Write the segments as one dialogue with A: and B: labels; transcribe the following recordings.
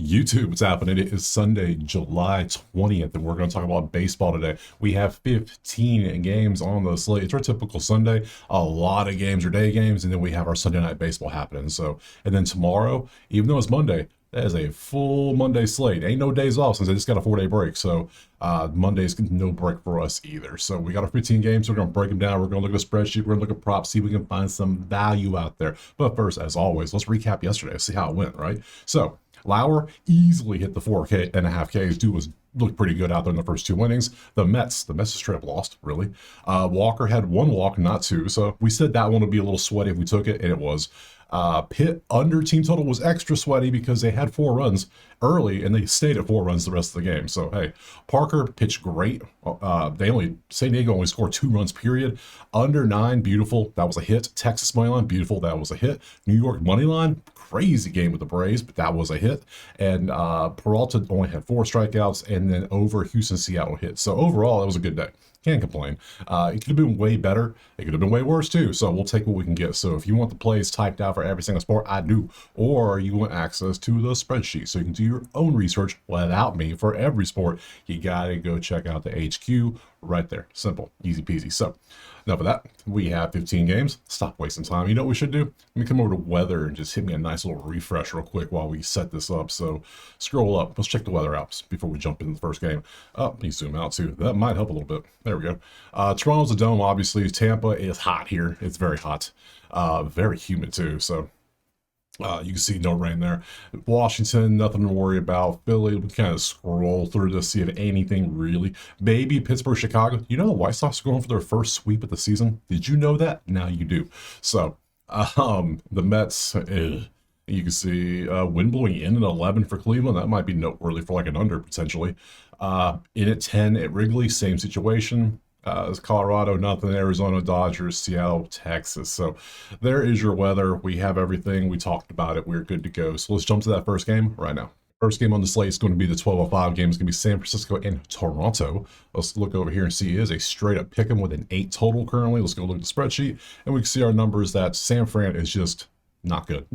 A: YouTube, what's happening? It is Sunday, July 20th, and we're going to talk about baseball today. We have 15 games on the slate. It's our typical Sunday. A lot of games are day games, and then we have our Sunday night baseball happening. And then tomorrow, even though it's Monday, that is a full Monday slate. Ain't no days off since I just got a 4-day break. So Monday's no break for us either. So we got our 15 games. We're going to break them down. We're going to look at a spreadsheet. We're going to look at props, see if we can find some value out there. But first, as always, let's recap yesterday, see how it went, right? So Lauer easily hit the 4.5 Ks. Dude was looked pretty good out there in the first two innings. The Mets straight up lost, really. Walker had one walk, not two. So we said that one would be a little sweaty if we took it, and it was. Pitt under team total was extra sweaty because they had 4 runs early and they stayed at 4 runs the rest of the game. So, hey, Parker pitched great. San Diego only scored 2 runs, period. Under 9, beautiful. That was a hit. Texas money line, beautiful. That was a hit. New York money line, crazy game with the Braves, but that was a hit. And Peralta only had 4 strikeouts, and then over Houston, Seattle hit. So overall, it was a good day. Can't complain. It could have been way better. It could have been way worse too. So we'll take what we can get. So if you want the plays typed out for every single sport, I do. Or you want access to the spreadsheet so you can do your own research without me for every sport, you got to go check out the HQ right there. Simple, easy peasy. So enough of that. We have 15 games. Stop wasting time. You know what we should do? Let me come over to weather and just hit me a nice little refresh real quick while we set this up. So scroll up. Let's check the weather apps before we jump into the first game. Let me zoom out too. That might help a little bit. There we go. Toronto's a dome, obviously. Tampa is hot here. It's very hot. Very humid too. So you can see no rain there. Washington, nothing to worry about. Philly, we kind of scroll through to see if anything really. Maybe Pittsburgh, Chicago. You know the White Sox are going for their first sweep of the season? Did you know that? Now you do. So the Mets, you can see wind blowing in at 11 for Cleveland. That might be noteworthy for like an under potentially. In at 10 at Wrigley, same situation. Colorado, nothing. Arizona, Dodgers, Seattle, Texas. So there is your weather. We have everything. We talked about it. We're good to go. So let's jump to that first game right now. First game on the slate is going to be the 12:05 game. It's going to be San Francisco and Toronto. Let's look over here and see. It is a straight up pick 'em with an 8 total currently. Let's go look at the spreadsheet, and we can see our numbers that San Fran is just not good.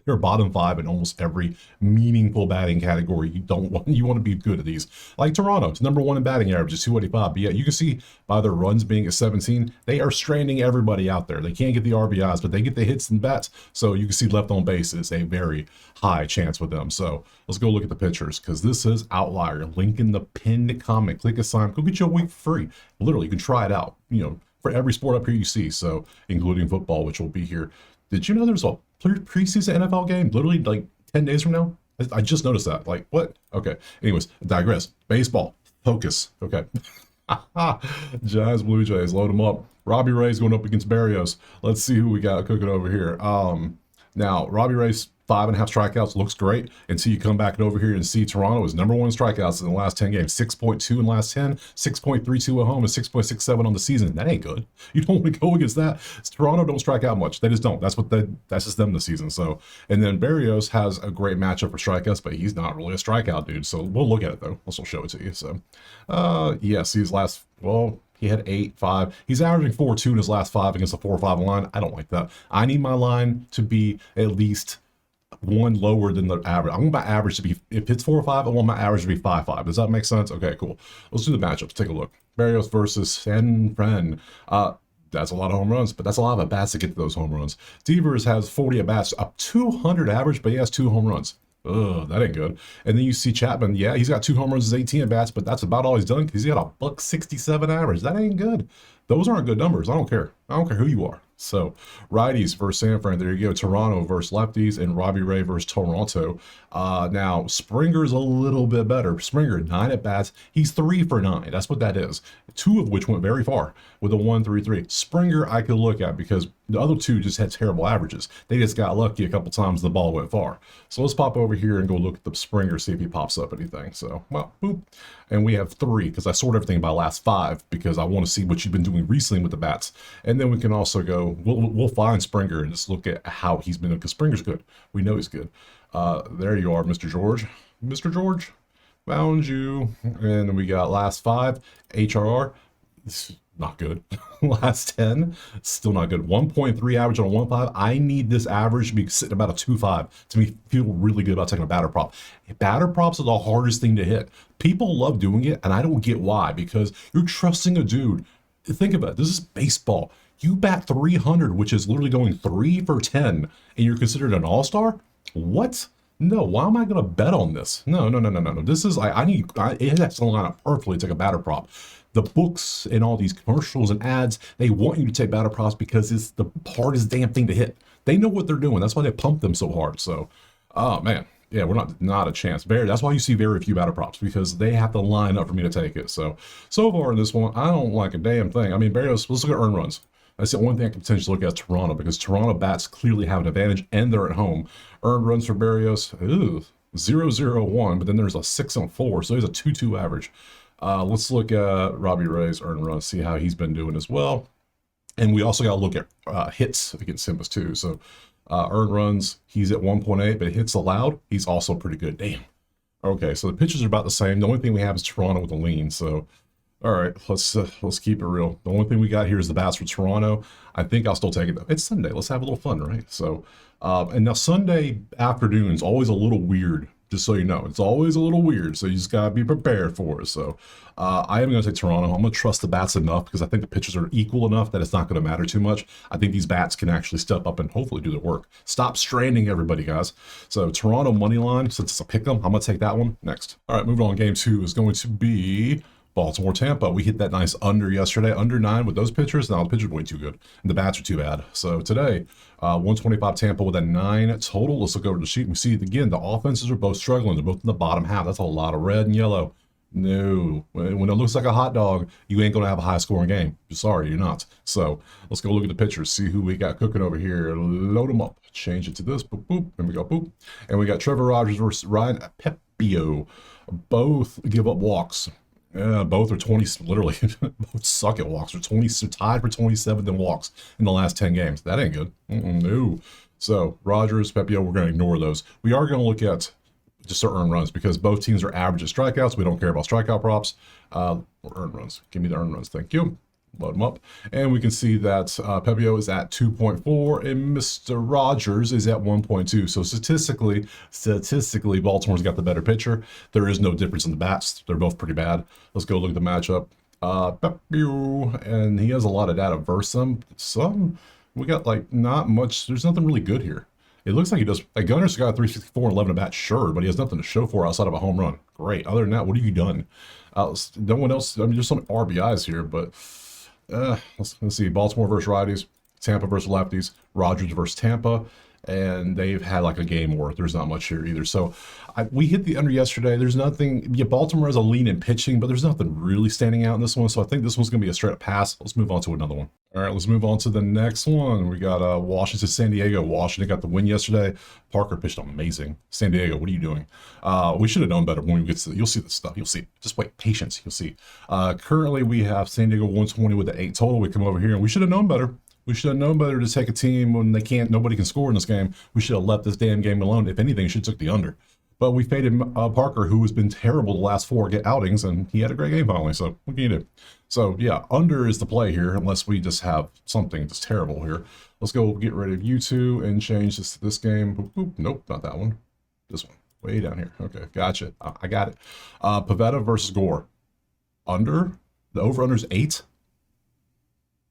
A: They're bottom 5 in almost every meaningful batting category. You want to be good at these. Like Toronto, it's number 1 in batting average, is 285. But yeah, you can see by their runs being at 17, they are stranding everybody out there. They can't get the RBIs, but they get the hits and bats. So you can see left on base is a very high chance with them. So let's go look at the pitchers because this is outlier. Link in the pinned comment. Click assign. Go get you a week free. Literally, you can try it out. For every sport up here you see. So including football, which will be here. Did you know there's a preseason NFL game literally like 10 days from now? I just noticed that. Like, what? Okay. Anyways, digress. Baseball. Focus. Okay. Giants, Blue Jays. Load them up. Robbie Ray's going up against Barrios. Let's see who we got cooking over here. Now, Robbie Ray's 5.5 strikeouts looks great until you come back over here and see Toronto is number 1 strikeouts in the last 10 games. 6.2 in the last 10, 6.32 at home, and 6.67 on the season. That ain't good. You don't want to go against that. Toronto don't strike out much. They just don't. That's just them this season. So, and then Barrios has a great matchup for strikeouts, but he's not really a strikeout dude. So we'll look at it though. I'll still show it to you. So, yes, he had 8, 5. He's averaging 4.2 in his last 5 against a 4-5 line. I don't like that. I need my line to be at least 1 lower than the average. I want my average to be, if it's 4 or 5, I want my average to be 5-5. Does that make sense? Okay, cool. Let's do the matchups. Take a look. Barrios versus San Fran. That's a lot of home runs, but that's a lot of at-bats to get to those home runs. Devers has 40 at-bats, up 200 average, but he has 2 home runs. Ugh, that ain't good. And then you see Chapman. Yeah, he's got 2 home runs, 18 at-bats, but that's about all he's done because he's got a $167 average. That ain't good. Those aren't good numbers. I don't care. I don't care who you are. So righties versus San Fran. There you go. Toronto versus lefties, and Robbie Ray versus Toronto. Now Springer's a little bit better. Springer 9 at bats. He's 3 for 9. That's what that is. 2 of which went very far with a 1.33. Springer I could look at because the other 2 just had terrible averages. They just got lucky a couple times the ball went far. So let's pop over here and go look at the Springer, see if he pops up anything. So well, boop. And we have 3 because I sort everything by last 5 because I want to see what you've been doing recently with the bats. And then we can also go. We'll find Springer and just look at how he's been, because Springer's good. We know he's good. There you are, Mr. George. Mr. George, found you. And we got last 5, HRR. not good. Last 10, still not good. 1.3 average on a 1.5. I need this average to be sitting about a 2.5 to me feel really good about taking a batter prop. Batter props are the hardest thing to hit. People love doing it, and I don't get why, because you're trusting a dude. Think about it. This is baseball. You bat 300, which is literally going 3 for 10, and you're considered an all-star? What? No, why am I going to bet on this? No, no, no, no, no, no. This is, it has to line up perfectly to take a batter prop. The books and all these commercials and ads, they want you to take batter props because it's the hardest damn thing to hit. They know what they're doing. That's why they pump them so hard. So, oh man, yeah, we're not a chance. That's why you see very few batter props, because they have to line up for me to take it. So far in this one, I don't like a damn thing. I mean, Barrios, let's look at earned runs. That's the only thing I can potentially look at Toronto, because Toronto bats clearly have an advantage and they're at home. Earned runs for Barrios, 0.001, but then there's a 6.4, so he's a 2.2 average. Let's look at Robbie Ray's earned runs, see how he's been doing as well. And we also got to look at hits against Simbas too. So earned runs, he's at 1.8, but hits allowed, he's also pretty good. Damn. Okay, so the pitches are about the same. The only thing we have is Toronto with a lean. So, all right, let's keep it real. The only thing we got here is the bats for Toronto. I think I'll still take it though. It's Sunday. Let's have a little fun, right? So, and now Sunday afternoon's always a little weird. Just so you know, it's always a little weird, so you just gotta be prepared for it. So I am gonna take Toronto. I'm gonna trust the bats enough, because I think the pitchers are equal enough that it's not gonna matter too much. I think these bats can actually step up and hopefully do their work. Stop stranding everybody, guys. So Toronto money line, since it's a pick 'em, I'm gonna take that one next. All right, moving on. Game 2 is going to be Baltimore, Tampa. We hit that nice under yesterday, under 9 with those pitchers. Now the pitchers are way too good, and the bats are too bad. So today, 125 Tampa with a 9 total. Let's look over the sheet and we see it again. The offenses are both struggling. They're both in the bottom half. That's a lot of red and yellow. No, when it looks like a hot dog, you ain't going to have a high scoring game. Sorry, you're not. So let's go look at the pitchers, see who we got cooking over here. Load them up. Change it to this. Boop, boop. There we go. Boop. And we got Trevor Rogers versus Ryan Pepio. Both give up walks. Yeah, both are 20, literally, both suck at walks. They're 20, tied for 27th in walks in the last 10 games. That ain't good. No. So, Rogers, Pepio, we're going to ignore those. We are going to look at just our earned runs, because both teams are average at strikeouts. We don't care about strikeout props. Earned runs. Give me the earned runs. Thank you. Load them up. And we can see that Pepio is at 2.4 and Mr. Rogers is at 1.2. So statistically, Baltimore's got the better pitcher. There is no difference in the bats. They're both pretty bad. Let's go look at the matchup. Pepio, and he has a lot of data versus some. We got like not much. There's nothing really good here. It looks like he does. Like Gunner's got 364 and 11 at bat, sure, but he has nothing to show for outside of a home run. Great. Other than that, what have you done? No one else. I mean, there's some RBIs here, but let's see. Baltimore versus righties, Tampa versus lefties, Rogers versus Tampa, and they've had like a game where there's not much here either. So we hit the under yesterday. There's nothing. Yeah, Baltimore has a lean in pitching, but there's nothing really standing out in this one. So I think this one's going to be a straight up pass. Let's move on to another one. All right, let's move on to the next one. We got Washington, San Diego. Washington got the win yesterday. Parker pitched amazing. San Diego, what are you doing? We should have known better when we get to. You'll see the stuff. You'll see. Just wait, patience. You'll see. Currently, we have San Diego 120 with the 8 total. We come over here and we should have known better. We should have known better to take a team when nobody can score in this game. We should have left this damn game alone. If anything, should have took the under. But we faded Parker, who has been terrible the last 4 outings, and he had a great game finally. So what can you do? So yeah, under is the play here, unless we just have something just terrible here. Let's go get rid of you two and change this game. Boop, boop. Nope, not that one. This one, way down here. Okay, gotcha. I got it. Pavetta versus Gore. Under. The over/under is 8.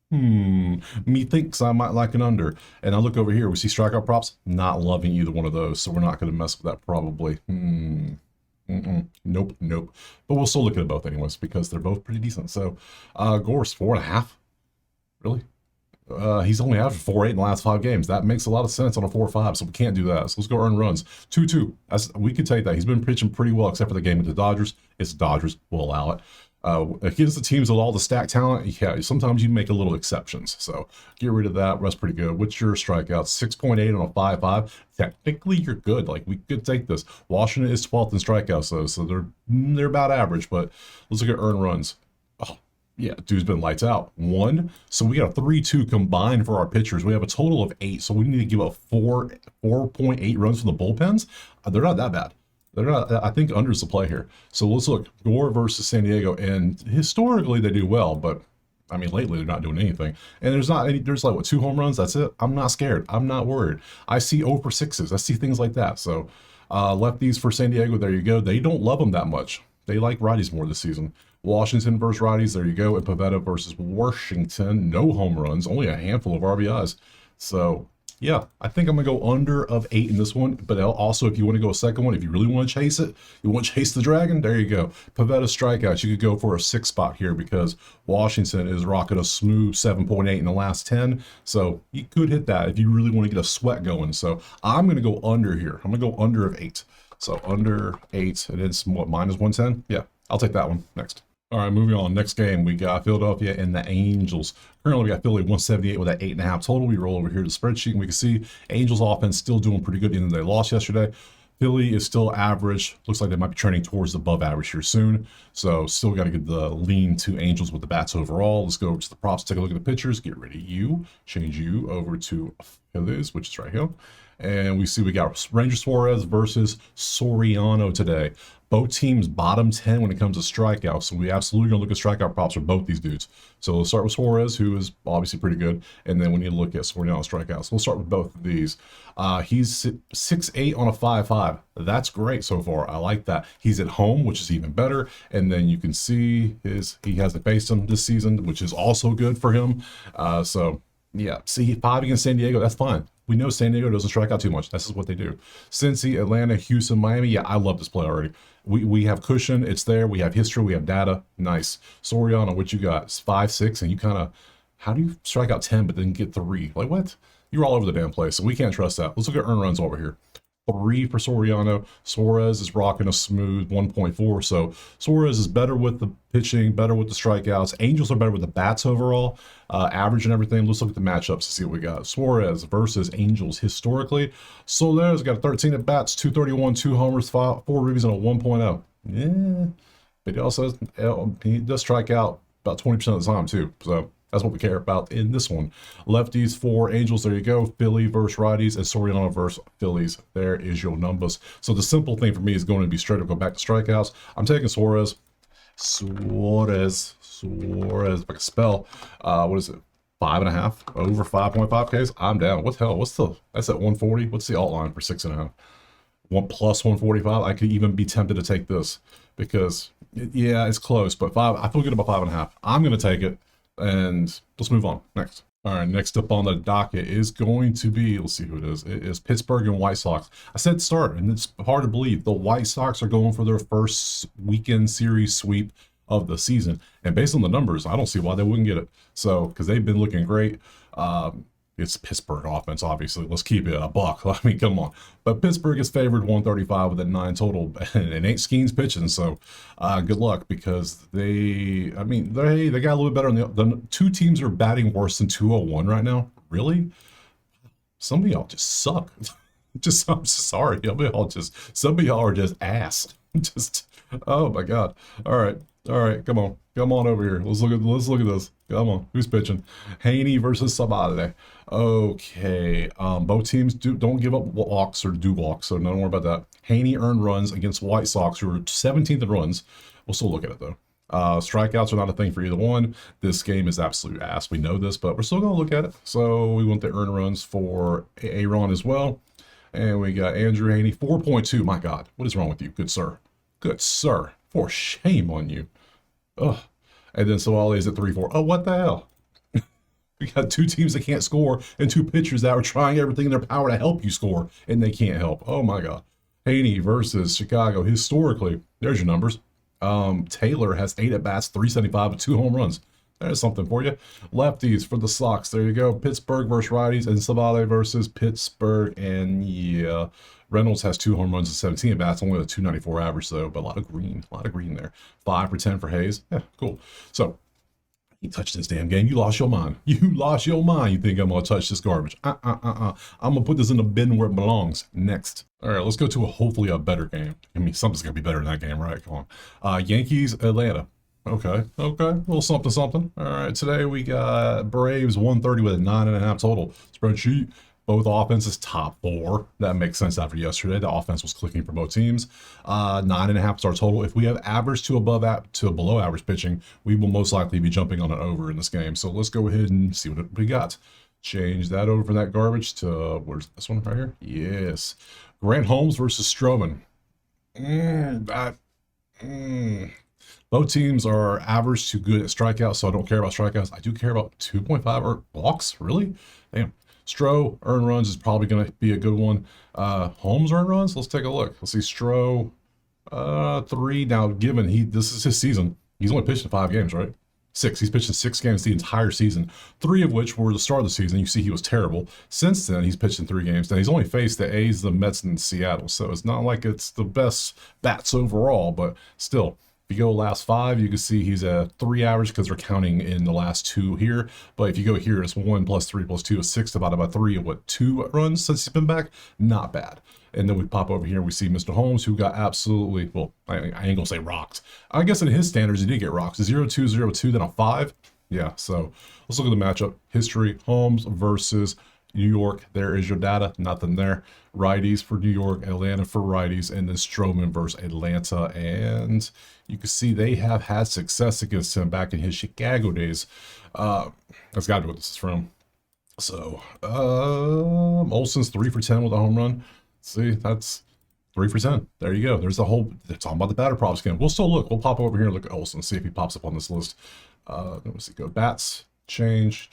A: Methinks I might like an under. And I look over here, we see strikeout props. Not loving either one of those, so we're not going to mess with that probably. Nope. But we'll still look at both anyways, because they're both pretty decent. So Gore's 4.5. Really? He's only averaged 4.8 in the last 5 games. That makes a lot of sense on a 4.5, so we can't do that. So let's go earn runs. 2-2. We could take that. He's been pitching pretty well, except for the game with the Dodgers. It's the Dodgers. We'll allow it. Against the teams with all the stacked talent, yeah, sometimes you make a little exceptions. So get rid of that. That's pretty good. What's your strikeout? 6.8 on a 5.5. Technically, you're good. Like, we could take this. Washington is 12th in strikeouts, though, so they're about average. But let's look at earned runs. Oh, yeah, dude's been lights out. 1. So we got a 3-2 combined for our pitchers. We have a total of 8. So we need to give up 4.8 runs from the bullpens. They're not that bad. They're not. I think under's the play here. So let's look. Gore versus San Diego, and historically they do well, but I mean, lately they're not doing anything. And there's not any, there's like, what, 2 home runs? That's it. I'm not scared. I'm not worried. I see over sixes. I see things like that. So, lefties for San Diego, there you go. They don't love them that much. They like righties more this season. Washington versus righties, there you go. And Pavetta versus Washington, no home runs, only a handful of RBIs. So, yeah, I think I'm going to go under of 8 in this one. But also, if you want to go a second one, if you really want to chase it, you want to chase the dragon, there you go. Pavetta strikeouts, you could go for a 6 spot here because Washington is rocking a smooth 7.8 in the last 10. So you could hit that if you really want to get a sweat going. So I'm going to go under here. I'm going to go under of 8. So under 8, and it's what, minus 110? Yeah, I'll take that one next. All right, moving on. Next game, we got Philadelphia and the Angels. Currently, we got Philly 178 with that 8.5 total. We roll over here to the spreadsheet, and we can see Angels offense still doing pretty good, even though they lost yesterday. Philly is still average. Looks like they might be trending towards the above average here soon. So still got to get the lean to Angels with the bats overall. Let's go over to the props, take a look at the pitchers, get rid of you, change you over to Phillies, which is right here. And we see we got Ranger Suarez versus Soriano today. Both teams bottom 10 when it comes to strikeouts. So we absolutely going to look at strikeout props for both these dudes. So let's start with Suarez, who is obviously pretty good. And then we need to look at Soriano strikeouts. We'll start with both of these. He's 6'8" on a 5.5. That's great so far. I like that. He's at home, which is even better. And then you can see he hasn't faced him this season, which is also good for him. So yeah, see, 5 against San Diego, that's fine. We know San Diego doesn't strike out too much. This is what they do. Cincy, Atlanta, Houston, Miami. Yeah, I love this play already. We have cushion. It's there. We have history. We have data. Nice. Soriano, what you got? It's 5'6", and you kind of, how do you strike out 10 but then get 3? Like, what? You're all over the damn place, so we can't trust that. Let's look at earn runs over here. 3 for Soriano. Suarez is rocking a smooth 1.4. So Suarez is better with the pitching, better with the strikeouts. Angels are better with the bats overall, average and everything. Let's look at the matchups to see what we got. Suarez versus Angels historically. Soler's got a 13 at bats, 231, 2 homers, 4 ribbies, and a 1.0. Yeah, but he also he does strike out about 20% of the time too. So that's what we care about in this one. Lefties for Angels, there you go. Philly versus righties, and Soriano versus Phillies. There is your numbers. So the simple thing for me is going to be straight up go back to strikeouts. I'm taking Suarez. Suarez, if I can spell. What is it? 5.5, over 5.5 Ks. I'm down. What the hell? That's at 140. What's the alt line for 6.5? 1 plus 145. I could even be tempted to take this because, yeah, it's close, but 5. I feel good about 5.5. I'm going to take it. And let's move on. Next. All right, next up on the docket is going to be, let's see who it is. It is Pittsburgh and White Sox. I said start, and it's hard to believe. The White Sox are going for their first weekend series sweep of the season. And based on the numbers, I don't see why they wouldn't get it. So, because they've been looking great. It's Pittsburgh offense, obviously. Let's keep it a buck. I mean, come on. But Pittsburgh is favored 135 with a 9 total, and it ain't Skeens pitching. So good luck because they got a little bit better. The 2 teams are batting worse than 201 right now. Really? Some of y'all just suck. I'm just sorry. Some of y'all are just ass. Oh my God. All right. Come on over here. Let's look at this. Come on. Who's pitching? Haney versus Sabale. Okay. Both teams don't give up walks or do walks, so don't worry about that. Haney earned runs against White Sox, who are 17th in runs. We'll still look at it though. Strikeouts are not a thing for either one. This game is absolute ass. We know this, but we're still gonna look at it. So we want the earned runs for Aaron as well. And we got Andrew Haney, 4.2. My God, what is wrong with you? Good sir. For shame on you. Ugh. And then Sabale is at 3-4. Oh, what the hell? We got 2 teams that can't score and 2 pitchers that are trying everything in their power to help you score, and they can't help. Oh my God. Haney versus Chicago. Historically, there's your numbers. Taylor has 8 at bats, 375 with 2 home runs. There's something for you. Lefties for the Sox. There you go. Pittsburgh versus righties, and Sabale versus Pittsburgh. And yeah, Reynolds has 2 home runs and 17 at bats, only a 294 average though, but a lot of green there. 5 for 10 for Hayes. Yeah, cool. So you touched this damn game. You lost your mind. You think I'm gonna touch this garbage? I'm gonna put this in the bin where it belongs. Next. All right, let's go to hopefully a better game. I mean, something's gonna be better than that game, right? Come on. Yankees, Atlanta. Okay, a little something. All right, today we got Braves 130 with a 9.5 total. Spreadsheet. Both offenses top 4. That makes sense after yesterday. The offense was clicking for both teams. 9.5 is our total. If we have average to below average pitching, we will most likely be jumping on an over in this game. So let's go ahead and see what we got. Change that over from that garbage to, where's this one right here? Yes. Grant Holmes versus Stroman. Both teams are average to good at strikeouts, so I don't care about strikeouts. I do care about 2.5 or walks. Really? Damn. Stroh, earned runs is probably going to be a good one. Holmes earned runs? Let's take a look. Let's see. Stroh, 3. Now, given this is his season, he's only pitched in 5 games, right? 6. He's pitched in 6 games the entire season, 3 of which were the start of the season. You see he was terrible. Since then, he's pitched in 3 games. Now, he's only faced the A's, the Mets, and Seattle, so it's not like it's the best bats overall, but still. If you go last 5, you can see he's at 3 average because they're counting in the last 2 here. But if you go here, it's 1 plus 3 plus 2 is 6 divided by 3 of what, 2 runs since he's been back? Not bad. And then we pop over here and we see Mr. Holmes, who got absolutely, well, I ain't going to say rocked. I guess in his standards, he did get rocked. 0-2, 0-2, then a 5. Yeah, so let's look at the matchup. History, Holmes versus New York. There is your data. Nothing there. Righties for New York, Atlanta for righties, and then Stroman versus Atlanta. And you can see they have had success against him back in his Chicago days. That's got to be what this is from. So, Olson's 3 for 10 with a home run. See, that's 3 for 10. There you go. There's the whole, they're talking about the batter props again. We'll still look. We'll pop over here and look at Olson, see if he pops up on this list. Let's see, go bats, change.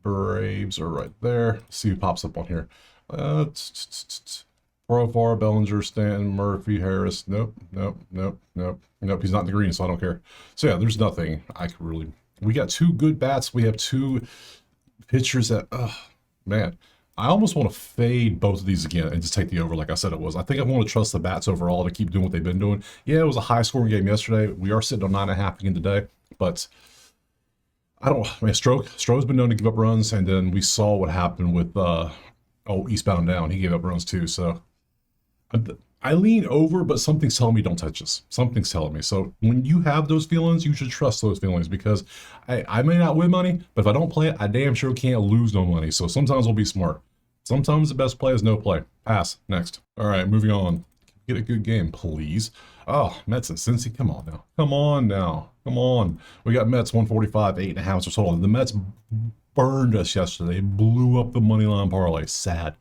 A: Braves are right there. Let's see who pops up on here. Profar, Bellinger, Stanton, Murphy, Harris. Nope. He's not in the green, so I don't care. So yeah, there's nothing I could really. We got 2 good bats. We have 2 pitchers that, man, I almost want to fade both of these again and just take the over like I said it was. I think I want to trust the bats overall to keep doing what they've been doing. Yeah, it was a high-scoring game yesterday. We are sitting on 9.5 again today, but Stroh's been known to give up runs, and then we saw what happened with, Eastbound and Down. He gave up runs too, so I lean over, but something's telling me don't touch this. Something's telling me. So when you have those feelings, you should trust those feelings because I may not win money, but if I don't play it, I damn sure can't lose no money. So sometimes we'll be smart. Sometimes the best play is no play. Pass. Next. All right, moving on. Get a good game, please. Oh, Mets and Cincy. Come on now. Come on. We got Mets 145, 8.5 or total. The Mets burned us yesterday. They blew up the money line parlay. Sad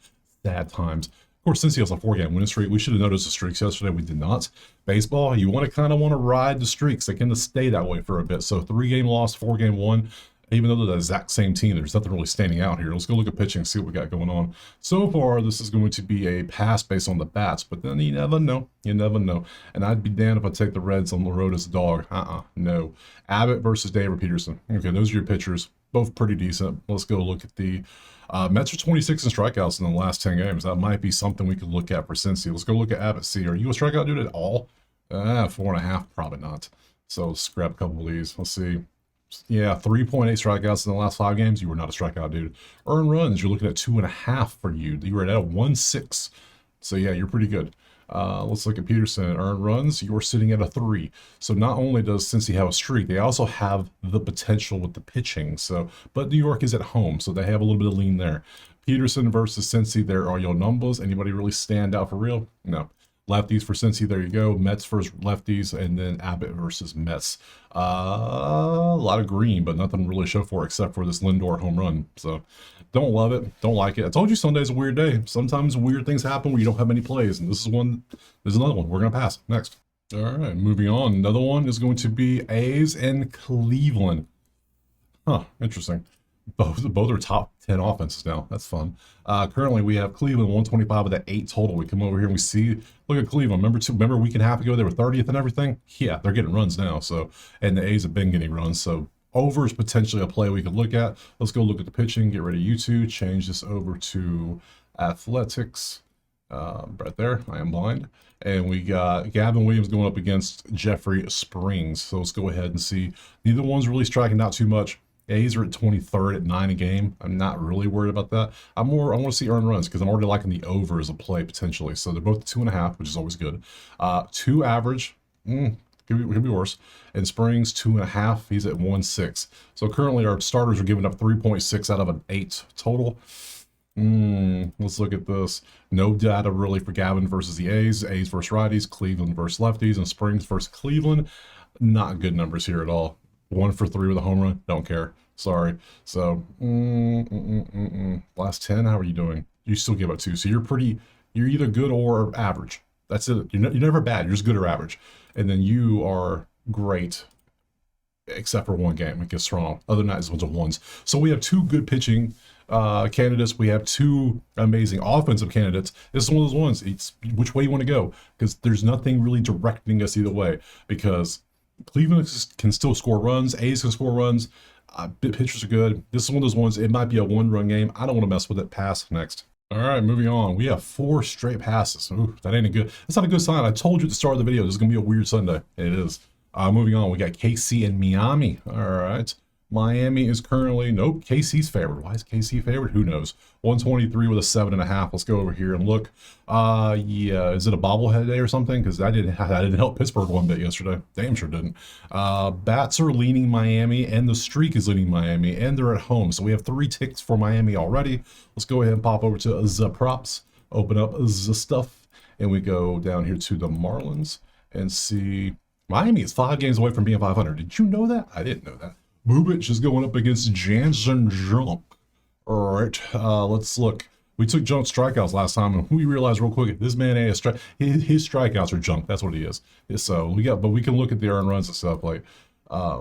A: times. Of course, Cincy has a 4-game winning streak. We should have noticed the streaks yesterday. We did not. Baseball, you want to ride the streaks. They can stay that way for a bit. So 3-game loss, 4-game won. Even though they're the exact same team, there's nothing really standing out here. Let's go look at pitching and see what we got going on. So far, this is going to be a pass based on the bats, but then you never know. And I'd be damned if I take the Reds on the road as a dog. No. Abbott versus David Peterson. Okay, those are your pitchers. Both pretty decent. Let's go look at the Mets are 26 in strikeouts in the last 10 games. That might be something we could look at for Cincy. Let's go look at Abbott. See, are you a strikeout dude at all? 4.5, probably not. So let's grab a couple of these. Let's see. Yeah, 3.8 strikeouts in the last 5 games. You were not a strikeout dude. Earned runs, you're looking at 2.5 for you. You were at a 1.6. So yeah, you're pretty good. Let's look at Peterson. Earned runs, you're sitting at a 3. So not only does Cincy have a streak, they also have the potential with the pitching. So, but New York is at home, so they have a little bit of lean there. Peterson versus Cincy, there are your numbers. Anybody really stand out for real? No. Lefties for Cincy, there you go. Mets versus lefties, and then Abbott versus Mets. A lot of green, but nothing really to show for it except for this Lindor home run. So don't love it, don't like it. I told you Sunday's a weird day. Sometimes weird things happen where you don't have many plays, and this is another one. We're gonna pass. Next. All right, moving on. Another one is going to be A's and Cleveland. Huh, interesting. Both are top 10 offenses now. That's fun. Currently, we have Cleveland 125 with that 8 total. We come over here and we see, look at Cleveland. Remember a week and a half ago, they were 30th and everything? Yeah, they're getting runs now. So, and the A's have been getting runs. So, over is potentially a play we could look at. Let's go look at the pitching. Get rid of you two. Change this over to Athletics. Right there. I am blind. And we got Gavin Williams going up against Jeffrey Springs. So, let's go ahead and see. Neither one's really striking out too much. A's are at 23rd at 9 a game. I'm not really worried about that. I want to see earned runs because I'm already liking the over as a play potentially. So they're both 2.5, which is always good. 2 average, could be worse. And Springs 2.5. He's at 1.6. So currently our starters are giving up 3.6 out of an 8 total. Let's look at this. No data really for Gavin versus the A's. A's versus righties. Cleveland versus lefties. And Springs versus Cleveland. Not good numbers here at all. 1 for 3 with a home run. Don't care. Sorry. So, last 10, how are you doing? You still give up 2. So you're either good or average. That's it. You're never bad. You're just good or average. And then you are great, except for one game against Toronto. Other than that, it's a bunch of ones. So we have 2 good pitching candidates. We have 2 amazing offensive candidates. This is one of those ones. It's which way you want to go, because there's nothing really directing us either way, because Cleveland can still score runs. A's can score runs. Pitchers are good. This is one of those ones. It might be a 1-run game. I don't want to mess with it. Pass next. All right, moving on. We have 4 straight passes. Ooh, that ain't a good. That's not a good sign. I told you at the start of the video this is gonna be a weird Sunday. It is. Moving on. We got KC and Miami. All right. Miami is currently, nope, KC's favored. Why is KC favored? Who knows? 123 with a 7.5. Let's go over here and look. Yeah, is it a bobblehead day or something? Because I didn't help Pittsburgh one bit yesterday. Damn sure didn't. Bats are leaning Miami, and the streak is leaning Miami, and they're at home. So we have 3 ticks for Miami already. Let's go ahead and pop over to the props, open up the stuff, and we go down here to the Marlins and see. Miami is 5 games away from being 500. Did you know that? I didn't know that. Bubic is going up against Jansen Junk. All right, let's look. We took Junk strikeouts last time, and we realized real quick this man ain't a his strikeouts are junk. That's what he is. So but we can look at the earned runs and stuff. Like,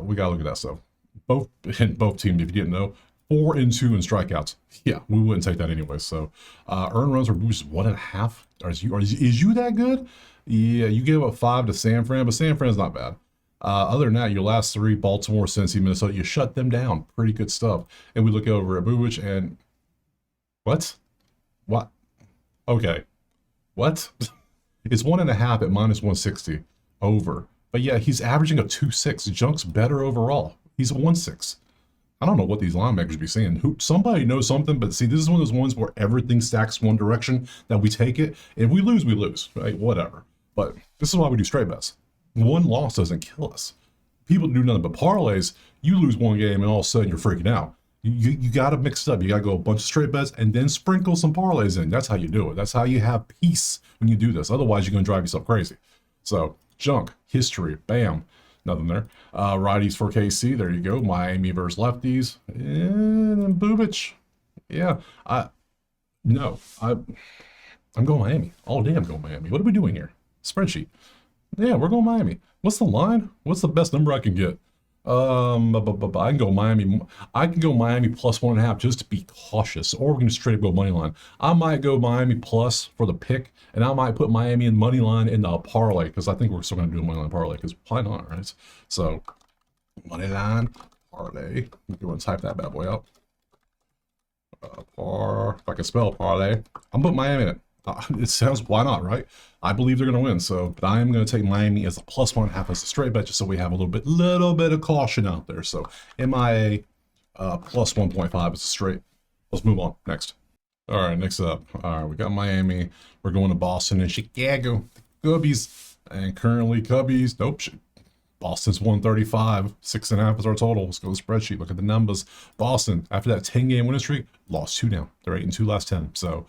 A: we gotta look at that stuff. Both teams, if you didn't know, 4 and 2 in strikeouts. Yeah, we wouldn't take that anyway. So, earned runs are just 1.5. Is you that good? Yeah, you gave up 5 to San Fran, but San Fran's not bad. Other than that, your last 3, Baltimore, Cincy, Minnesota, you shut them down. Pretty good stuff. And we look over at Bubic and what? Okay. What? It's 1.5 at -160 over. But yeah, he's averaging a 2.6. Junk's better overall. He's a 1.6. I don't know what these linebackers be saying. Somebody knows something, but see, this is one of those ones where everything stacks one direction that we take it. If we lose, we lose, right? Whatever. But this is why we do straight bets. One loss doesn't kill us. People do nothing but parlays. You lose one game and all of a sudden you're freaking out. You got to mix it up. You got to go a bunch of straight bets and then sprinkle some parlays in. That's how you do it. That's how you have peace when you do this. Otherwise, you're going to drive yourself crazy. So, Junk, history, bam, nothing there. Righties for KC, there you go. Miami versus lefties. And then Bubic. Yeah, I'm going Miami. All day I'm going Miami. What are we doing here? Spreadsheet. Yeah, we're going Miami. What's the line? What's the best number I can get? I can go Miami. I can go Miami plus 1.5 just to be cautious, or we can straight up go money line. I might go Miami plus for the pick, and I might put Miami in money line in the parlay, because I think we're still going to do a money line parlay, because why not, right? So money line parlay. Let me go and type that bad boy out. If I can spell parlay, I'm putting Miami in it. It sounds, why not, right? I believe they're going to win. So, but I am going to take Miami as a plus 1.5 as a straight bet, just so we have a little bit of caution out there. So, MIA plus 1.5 as a straight. Let's move on. Next. All right, next up. All right, we got Miami. We're going to Boston and Chicago. Cubbies. And currently Cubbies. Nope. Boston's 135. 6.5 is our total. Let's go to the spreadsheet. Look at the numbers. Boston, after that 10-game winning streak, lost 2 now. They're 8-2 last 10. So,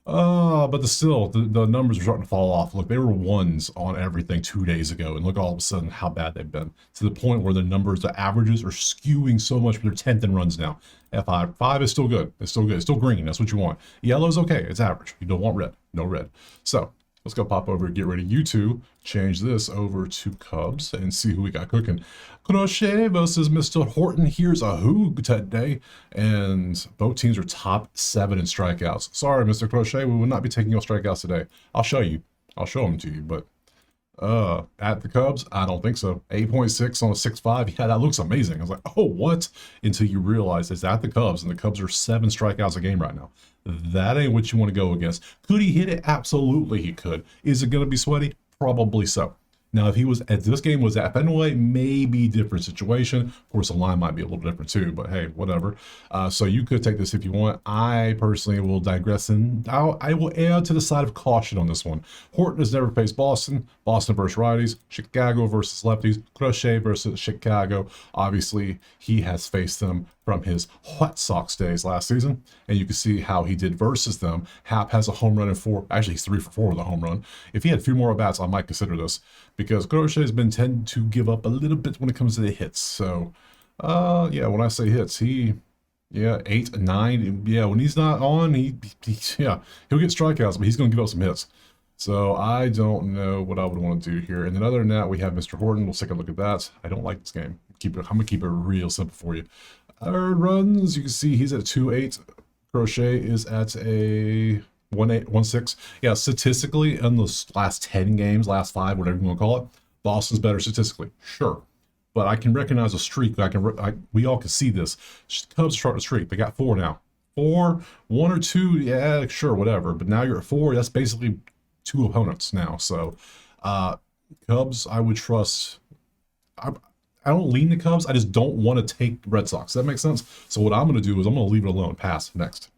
A: but the numbers are starting to fall off. Look, they were 1s on everything 2 days ago, and look all of a sudden how bad they've been, to the point where the numbers, the averages are skewing so much. They're 10th in runs now. F5 is still good. It's still good. It's still green. That's what you want. Yellow's okay. It's average. You don't want red. No red. So let's go pop over and get ready. You two change this over to Cubs and see who we got cooking. Crochet versus Mr. Horton. Here's a hoog today. And both teams are top 7 in strikeouts. Sorry, Mr. Crochet, we will not be taking your strikeouts today. I'll show you. I'll show them to you, but at the Cubs, I don't think so. 8.6 on a 6.5. Yeah, that looks amazing. I was like, oh, what? Until you realize it's at the Cubs, and the Cubs are 7 strikeouts a game right now. That ain't what you want to go against. Could he hit it? Absolutely he could. Is it going to be sweaty? Probably so. Now, if this game was at Fenway, maybe different situation. Of course, the line might be a little different too, but hey, whatever. So you could take this if you want. I personally will digress, and I will err to the side of caution on this one. Horton has never faced Boston. Boston versus righties. Chicago versus lefties. Crochet versus Chicago. Obviously, he has faced them from his White Sox days last season, and you can see how he did versus them. Hap has a home run in 4. Actually, he's 3 for 4 with a home run. If he had a few more at-bats, I might consider this, because Crochet has been tending to give up a little bit when it comes to the hits. So, yeah, when I say hits, yeah, 8, 9. Yeah, when he's not on, he'll get strikeouts, but he's going to give up some hits. So I don't know what I would want to do here. And then other than that, we have Mr. Horton. We'll take a look at that. I don't like this game. I'm going to keep it real simple for you. Earned runs, you can see he's at 2.8. Crochet is at a 1.8, 1.6. Yeah, statistically, in the last 10 games, last 5, whatever you want to call it, Boston's better statistically. Sure. But I can recognize a streak. We all can see this. Cubs start a streak. They got 4 now. 4, 1 or 2, yeah, sure, whatever. But now you're at 4. That's basically 2 opponents now. So, Cubs, I would trust. I don't lean the Cubs. I just don't want to take Red Sox. Does that make sense? So what I'm going to do is I'm going to leave it alone. Pass. Next.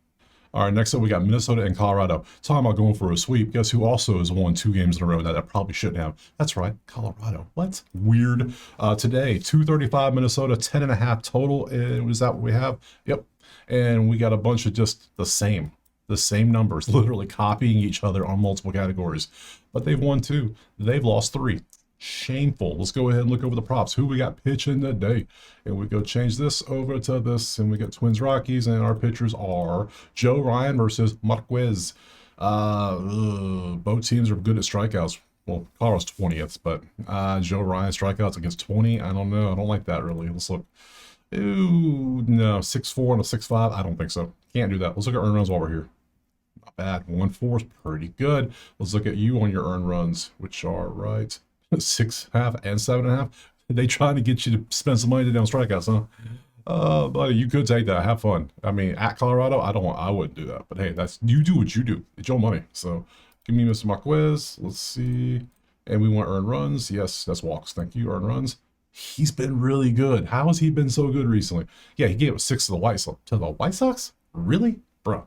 A: All right, next up we got Minnesota and Colorado. Talking about going for a sweep. Guess who also has won 2 games in a row that I probably shouldn't have? That's right, Colorado. What? Weird. Today, 235 Minnesota, 10.5 total. Is that what we have? Yep. And we got a bunch of just the same numbers, literally copying each other on multiple categories. But they've won 2. They've lost 3. Shameful. Let's go ahead and look over the props. Who we got pitching today? And we go change this over to this, and we got Twins Rockies, and our pitchers are Joe Ryan versus Marquez. Both teams are good at strikeouts. Well, Colorado's 20th, but Joe Ryan strikeouts against 20. I don't know. I don't like that really. Let's look. Ooh, no, 6.4 and a 6.5. I don't think so. Can't do that. Let's look at earned runs while we're here. Not bad. 1.4 is pretty good. Let's look at you on your earned runs, which are right 6.5 and 7.5. They trying to get you to spend some money to down strikeouts, huh? Buddy, you could take that. Have fun. I mean, at Colorado, I wouldn't do that. But hey, you do what you do. It's your money. So give me Mr. Marquez. Let's see. And we want earned runs. Yes, that's walks. Thank you. Earned runs. He's been really good. How has he been so good recently? Yeah, he gave us 6 to the White Sox. Really? Bruh.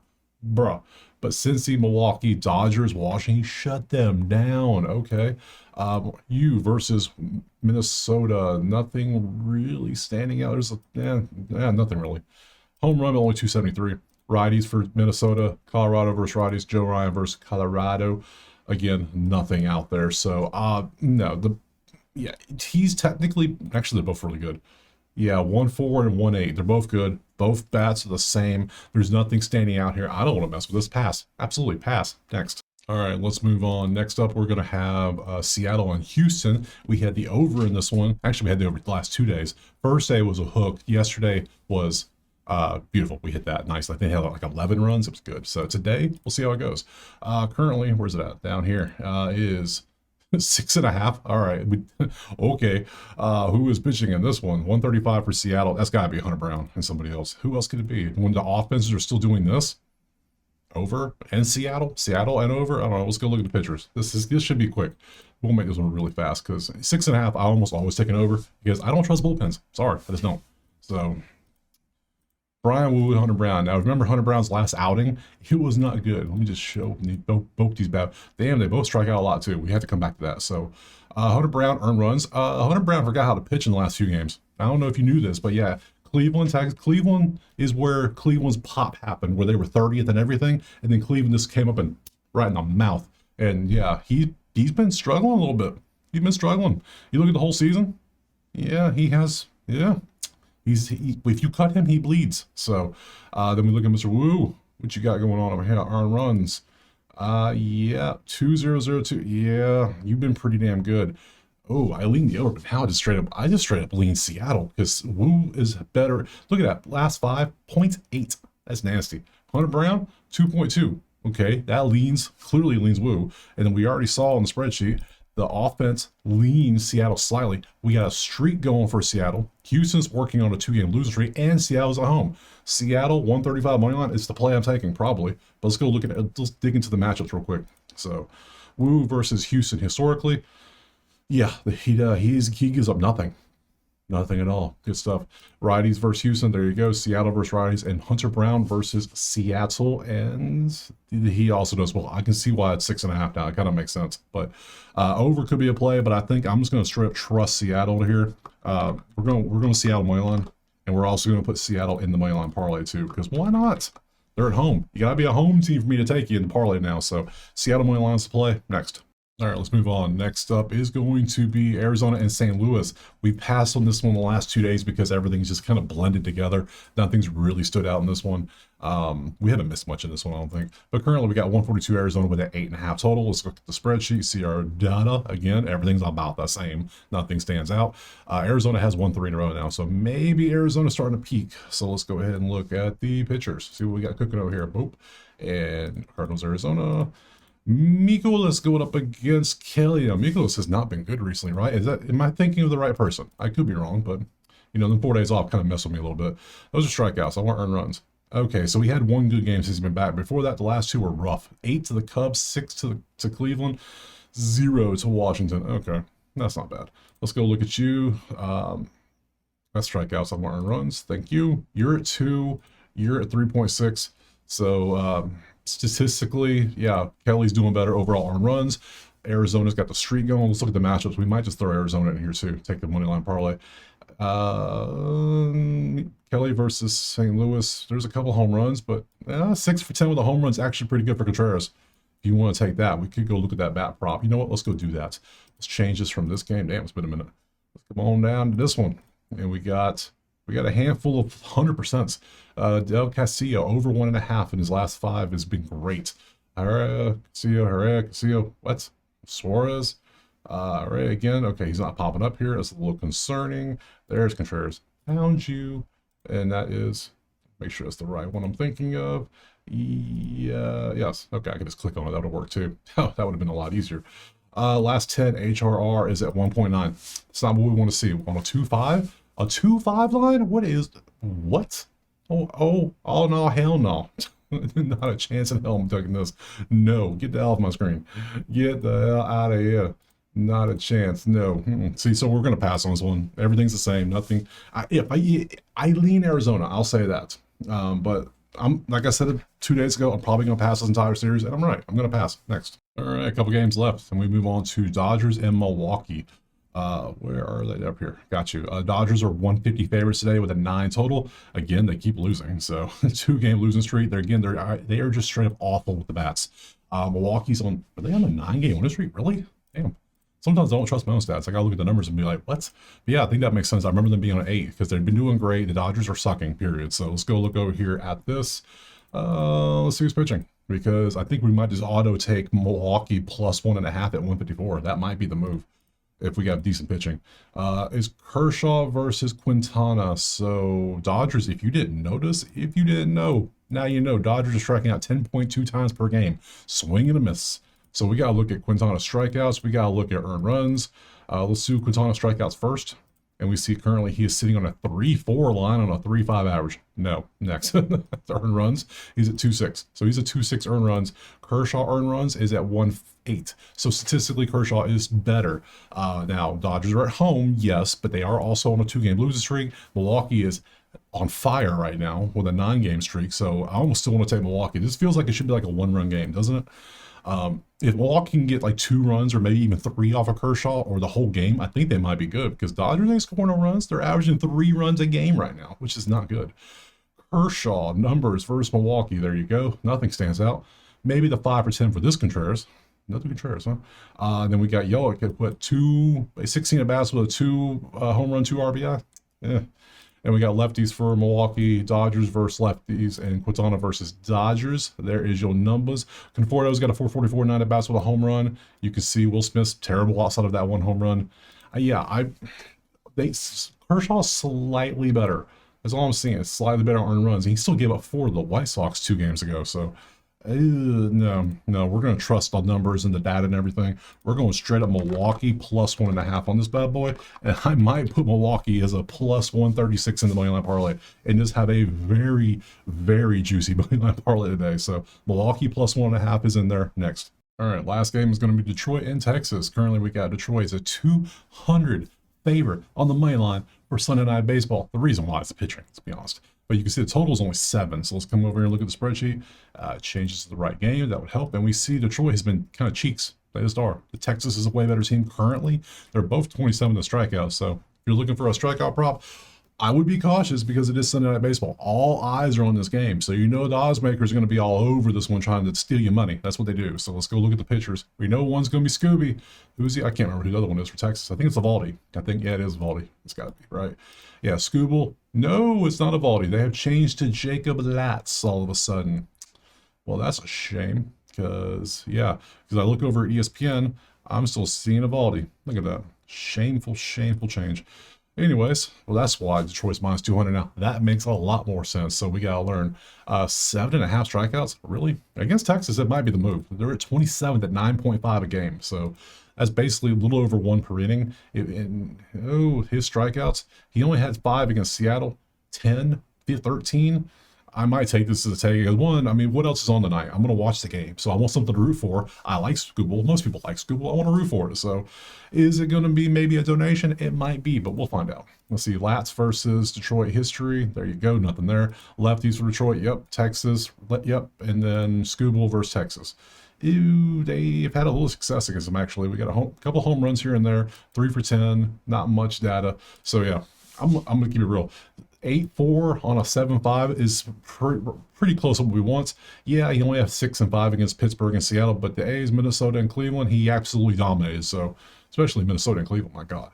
A: But Cincy, Milwaukee, Dodgers, Washington, shut them down. Okay. You versus Minnesota. Nothing really standing out. There's nothing really. Home run only 273. Righties for Minnesota. Colorado versus righties. Joe Ryan versus Colorado. Again, nothing out there. So no. He's technically, actually they're both really good. Yeah, 1.4 and 1.8. They're both good. Both bats are the same. There's nothing standing out here. I don't want to mess with this. Pass. Absolutely pass. Next. All right, let's move on. Next up, we're going to have Seattle and Houston. We had the over in this one. Actually, we had the over the last 2 days. First day was a hook. Yesterday was beautiful. We hit that nice. I think they had like 11 runs. It was good. So today, we'll see how it goes. Currently, where's it at? Down here is 6.5. All right. Okay. Who is pitching in this one? 135 for Seattle. That's got to be Hunter Brown and somebody else. Who else could it be? When the offenses are still doing this? Over and Seattle and over. I don't know. Let's go look at the pitchers. This should be quick. We'll make this one really fast because 6.5. I almost always take it over because I don't trust bullpens. Sorry, I just don't. So Brian Wu and Hunter Brown. Now remember Hunter Brown's last outing? It was not good. Let me just show both these bad. Damn, they both strike out a lot too. We have to come back to that. So Hunter Brown earned runs. Hunter Brown forgot how to pitch in the last few games. I don't know if you knew this, but yeah. Cleveland is where Cleveland's pop happened, where they were 30th and everything, and then Cleveland just came up and right in the mouth. And yeah, he's been struggling a little bit. He's been struggling. You look at the whole season. Yeah, he has. Yeah, if you cut him, he bleeds. So then we look at Mr. Wu. What you got going on over here? Earned runs. Yeah, 2.002. Yeah, you've been pretty damn good. Oh, I leaned the over, but now I just straight up lean Seattle because Wu is better. Look at that. Last 5.8. That's nasty. Hunter Brown, 2.2. Okay, that clearly leans Wu. And then we already saw on the spreadsheet, the offense leans Seattle slightly. We got a streak going for Seattle. Houston's working on a 2-game losing streak, and Seattle's at home. Seattle, 135 money line is the play I'm taking, probably. But let's go look at it. Let's dig into the matchups real quick. So, Wu versus Houston historically. Yeah, he gives up nothing. Nothing at all. Good stuff. Righties versus Houston. There you go. Seattle versus righties. And Hunter Brown versus Seattle. And he also does well. I can see why it's 6.5 now. It kind of makes sense. But over could be a play, but I think I'm just going to straight up trust Seattle here. We're going to Seattle money line. And we're also going to put Seattle in the money line parlay too, because why not? They're at home. You got to be a home team for me to take you in the parlay now. So Seattle money lines to play next. All right, let's move on. Next up is going to be Arizona and St. Louis. We passed on this one the last 2 days because everything's just kind of blended together. Nothing's really stood out in this one. We haven't missed much in this one, I don't think. But currently, we got 142 Arizona with an 8.5 total. Let's look at the spreadsheet, see our data. Again, everything's about the same. Nothing stands out. Arizona has won 3 in a row now, so maybe Arizona's starting to peak. So let's go ahead and look at the pitchers. See what we got cooking over here. Boop. And Cardinals, Arizona. Mikolas going up against Kelly. Now, Mikolas has not been good recently, right? Am I thinking of the right person? I could be wrong, but you know, the 4 days off kind of messed with me a little bit. Those are strikeouts. I want earned runs. Okay, so we had 1 good game since he's been back. Before that, the last 2 were rough. 8 to the Cubs, 6 to Cleveland, 0 to Washington. Okay, that's not bad. Let's go look at you. That's strikeouts. I want earned runs. Thank you. You're at 2. You're at 3.6. So statistically, yeah, Kelly's doing better overall on runs. Arizona's got the streak going. Let's look at the matchups. We might just throw Arizona in here too. Take the money line parlay. Kelly versus St. Louis. There's a couple home runs, but 6 for 10 with a home run is actually pretty good for Contreras. If you want to take that, we could go look at that bat prop. You know what? Let's go do that. Let's change this from this game. Damn, it's been a minute. Let's come on down to this one, and we got a handful of 100%. Del Castillo over 1.5 in his last 5 has been great. Herrera, Castillo, what? Suarez, Herrera again. Okay, he's not popping up here. That's a little concerning. There's Contreras. Found you, and that is, make sure that's the right one I'm thinking of. Yeah, yes. Okay, I can just click on it. That would work too. Oh, that would have been a lot easier. Last 10 HRR is at 1.9. It's not what we want to see on a 2.5. A 2.5 line? What? Oh no, hell no. Not a chance in hell I'm taking this. No, get the hell off my screen. Get the hell out of here. Not a chance. No. See, so we're gonna pass on this one. Everything's the same. Nothing. I lean Arizona, I'll say that. But I'm, like I said 2 days ago, I'm probably gonna pass this entire series, and I'm right. I'm gonna pass. Next. All right, a couple games left, and we move on to Dodgers and Milwaukee. Where are they? Up here? Got you. Dodgers are 150 favorites today with a 9 total. Again, they keep losing, so 2-game losing streak. They are just straight up awful with the bats. Milwaukee's on. Are they on a 9-game winning streak? Really? Damn. Sometimes I don't trust my own stats. I gotta look at the numbers and be like, what? But yeah, I think that makes sense. I remember them being on 8 because they've been doing great. The Dodgers are sucking. Period. So let's go look over here at this. Let's see who's pitching, because I think we might just auto take Milwaukee plus 1.5 at 154. That might be the move if we got decent pitching. Is Kershaw versus Quintana. So Dodgers, if you didn't notice, if you didn't know, now you know. Dodgers are striking out 10.2 times per game. Swing and a miss. So we got to look at Quintana strikeouts. We got to look at earned runs. Let's do Quintana strikeouts first. And we see currently he is sitting on a 3.4 line on a 3.5 average. No, next. Earned runs, he's at 2.6. So he's at 2.6 earned runs. Kershaw earned runs is at 1.8. So statistically, Kershaw is better. Now, Dodgers are at home, yes, but they are also on a 2-game losing streak. Milwaukee is on fire right now with a 9-game streak. So I almost still want to take Milwaukee. This feels like it should be like a 1-run game, doesn't it? If Milwaukee can get like 2 runs or maybe even 3 off of Kershaw or the whole game, I think they might be good, because Dodgers ain't scoring no runs. They're averaging 3 runs a game right now, which is not good. Kershaw numbers versus Milwaukee. There you go. Nothing stands out. Maybe the 5 or 10 for this Contreras. Nothing Contreras, huh? Then we got Yelich at what, 16 at bats with a 2 home run, 2 RBI. Yeah. And we got lefties for Milwaukee, Dodgers versus lefties, and Quintana versus Dodgers. There is your numbers. Conforto's got a 444, 9 at bats with a home run. You can see Will Smith's terrible outside of that 1 home run. Kershaw's slightly better. That's all I'm seeing. It's slightly better on earned runs. He still gave up 4 to the White Sox 2 games ago. So, no, we're going to trust the numbers and the data and everything. We're going straight up Milwaukee plus 1.5 on this bad boy. And I might put Milwaukee as a plus 136 in the money line parlay and just have a very, very juicy money line parlay today. So Milwaukee plus 1.5 is in there. Next. All right, last game is going to be Detroit and Texas. Currently, we got Detroit as a 200 favorite on the money line for Sunday Night Baseball. The reason why is the pitching, let's be honest. But you can see the total is only 7. So let's come over here and look at the spreadsheet. It changes to the right game. That would help. And we see Detroit has been kind of cheeks. They just are. The Texas is a way better team currently. They're both 27 to strikeouts. So if you're looking for a strikeout prop, I would be cautious because it is Sunday Night Baseball. All eyes are on this game. So you know the odds makers are going to be all over this one trying to steal your money. That's what they do. So let's go look at the pitchers. We know one's going to be Scooby. Who's he? I can't remember who the other one is for Texas. I think it's Evaldi. I think, yeah, it is Evaldi. It's got to be, right? Yeah, Scooble. No, it's not Evaldi. They have changed to Jacob Latz all of a sudden. Well, that's a shame because I look over at ESPN, I'm still seeing Evaldi. Look at that. Shameful, shameful change. Anyways, well, that's why Detroit's minus 200 now. That makes a lot more sense. So we got to learn. 7.5 strikeouts, really? Against Texas, it might be the move. They're at 27th at 9.5 a game. So that's basically a little over 1 per inning. His strikeouts, he only had 5 against Seattle, 10, 13. I might take this as a take. One, I mean, what else is on tonight? I'm going to watch the game. So I want something to root for. I like Scooble. Most people like Scooble. I want to root for it. So is it going to be maybe a donation? It might be, but we'll find out. Let's see. Latz versus Detroit history. There you go. Nothing there. Lefties for Detroit. Yep. Texas. Yep. And then Scooble versus Texas. Ew, they've had a little success against them, actually. We got a couple home runs here and there. 3 for 10. Not much data. So, yeah, I'm going to keep it real. 8-4 on a 7-5 is pretty close to what we want. Yeah, he only has 6 and 5 against Pittsburgh and Seattle, but the A's, Minnesota, and Cleveland, he absolutely dominated. So, especially Minnesota and Cleveland, my God.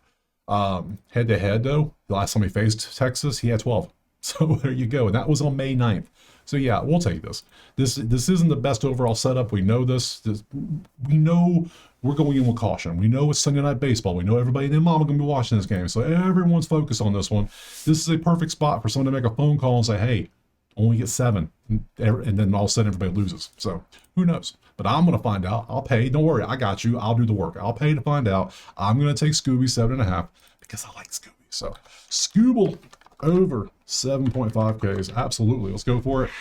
A: Head to head, though, the last time he faced Texas, he had 12. So there you go. And that was on May 9th. So yeah, we'll take this. This isn't the best overall setup. We know this. We know we're going in with caution. We know it's Sunday Night Baseball. We know everybody and their mom are going to be watching this game. So everyone's focused on this one. This is a perfect spot for someone to make a phone call and say, hey, only get 7. And then all of a sudden everybody loses. So who knows? But I'm going to find out. I'll pay. Don't worry. I got you. I'll do the work. I'll pay to find out. I'm going to take Scooby 7.5 because I like Scooby. So Scooble over 7.5 Ks. Absolutely. Let's go for it.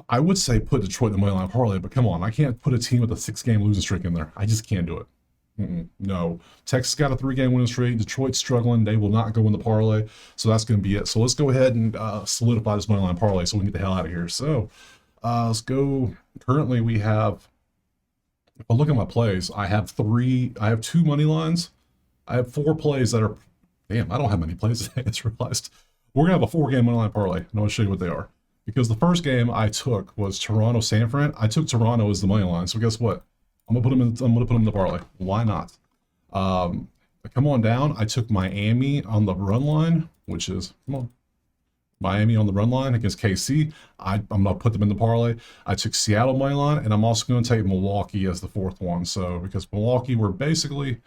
A: I would say put Detroit in the money line parlay, but come on. I can't put a team with a 6-game losing streak in there. I just can't do it. No. Texas got a 3-game winning streak. Detroit's struggling. They will not go in the parlay. So that's going to be it. So let's go ahead and solidify this money line parlay so we can get the hell out of here. So let's go. Currently we have, if I look at my plays, I have 2 money lines. I have 4 plays that are, damn, I don't have many plays. I just realized. We're going to have a 4-game money line parlay. And I'm going to show you what they are. Because the first game I took was Toronto-San Fran. I took Toronto as the money line. So guess what? I'm going to put them in the parlay. Why not? Come on down. I took Miami on the run line, which is, come on, Miami on the run line against KC. I'm going to put them in the parlay. I took Seattle money line, and I'm also going to take Milwaukee as the 4th one. So because Milwaukee, we're basically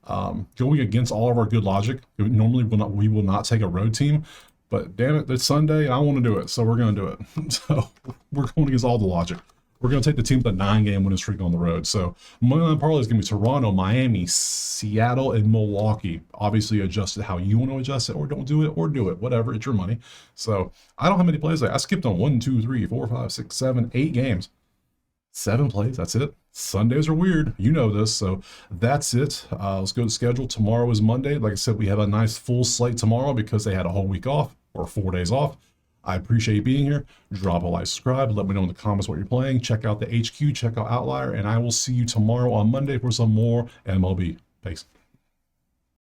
A: going against all of our good logic. Normally we will not take a road team, but damn it, it's Sunday and I want to do it, so we're going to do it. So we're going against all the logic. We're going to take the team with a 9-game winning streak on the road. So moneyline parlay is going to be Toronto, Miami, Seattle, and Milwaukee. Obviously adjust it how you want to adjust it, or don't do it, or do it, whatever. It's your money. So I don't have many plays. I skipped on 1, 2, 3, 4, 5, 6, 7, 8 games. 7 plays. That's it. Sundays are weird. You know this. So that's it. Let's go to schedule. Tomorrow is Monday. Like I said, we have a nice full slate tomorrow because they had a whole week off or 4 days off. I appreciate you being here. Drop a like, subscribe. Let me know in the comments what you're playing. Check out the HQ. Check out Outlier. And I will see you tomorrow on Monday for some more MLB. Thanks.